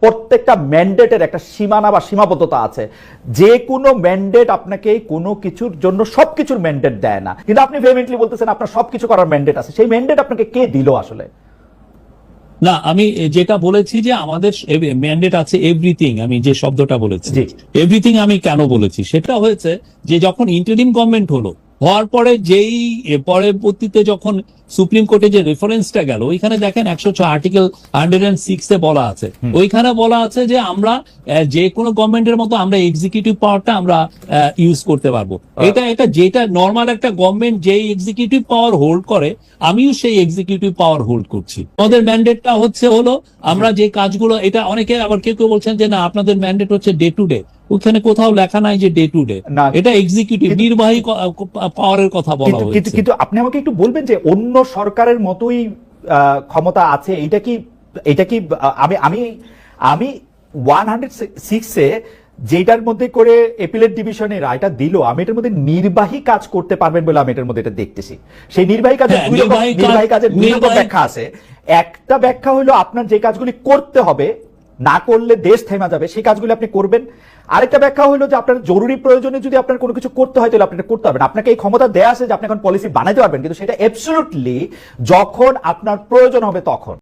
প্রত্যেকটা ম্যান্ডেটের একটা সীমানা বা সীমাবদ্ধতা আছে। যে কোনো ম্যান্ডেট আপনাকে কোনো কিছুর জন্য সবকিছুর ম্যান্ডেট দেয় না, কিন্তু আপনি ভেহেমেন্টলি বলতেছেন আপনার সবকিছু করার ম্যান্ডেট আছে। সেই ম্যান্ডেট আপনাকে কে দিল আসলে? না, আমি যেটা বলেছি যে আমাদের ম্যান্ডেট আছে এভরিথিং, আমি যে শব্দটা বলেছি এভরিথিং আমি কেন বলেছি সেটা হয়েছে যে যখন ইন্টারিম গভর্নমেন্ট হওয়ার পরে যেই পরবর্তীতে যখন সুপ্রিম কোর্টে যে রেফারেন্সটা গেল, ওইখানে দেখেন 106 আর্টিকেল 106 বলা আছে, ওইখানে বলা আছে যে আমরা যে কোনো গভর্নমেন্টের মতো আমরা এক্সিকিউটিভ পাওয়ারটা আমরা ইউজ করতে পারবো। এটা যেটা নর্মাল একটা গভর্নমেন্ট যেই এক্সিকিউটিভ পাওয়ার হোল্ড করে, আমিও সেই এক্সিকিউটিভ পাওয়ার হোল্ড করছি। আমাদের ম্যান্ডেটটা হলো আমরা যে কাজগুলো, এটা অনেকে আবার কেউ কেউ বলছেন যে না আপনাদের ম্যান্ডেট হচ্ছে ডে টু ডে, ওখানে কোথাও লেখা নাই যে ডে টু ডে, এটা এক্সিকিউটিভ নির্বাহী পাওয়ারের কথা বলা হয়েছে। কিন্তু আপনি আমাকে একটু বলবেন যে অন্য সরকারের মতোই ক্ষমতা আছে, এটা কি আমি আমি আমি 106 যেটার মধ্যে করে এপিলেট ডিভিশনে রায়টা দিল, আমি এটার মধ্যে নির্বাহী কাজ করতে পারবেন বলে আমি এটার মধ্যে এটা দেখতেছি। সেই নির্বাহী কাজের দুই রকম ব্যাখ্যা আছে। একটা ব্যাখ্যা হলো আপনার যে কাজগুলি করতে হবে, না করলে দেশ থেমে যাবে, সেই কাজগুলি আপনি করবেন। আরেকটা ব্যাখ্যা হলো যে আপনার জরুরি প্রয়োজনে যদি আপনার কোনো কিছু করতে হয় তাহলে আপনি করতে পারবেন। আপনাকে এই ক্ষমতা দেয়া আছে যে আপনি এখন পলিসি বানাইতে পারবেন, কিন্তু সেটা অ্যাবসলিউটলি যখন আপনার প্রয়োজন হবে তখন।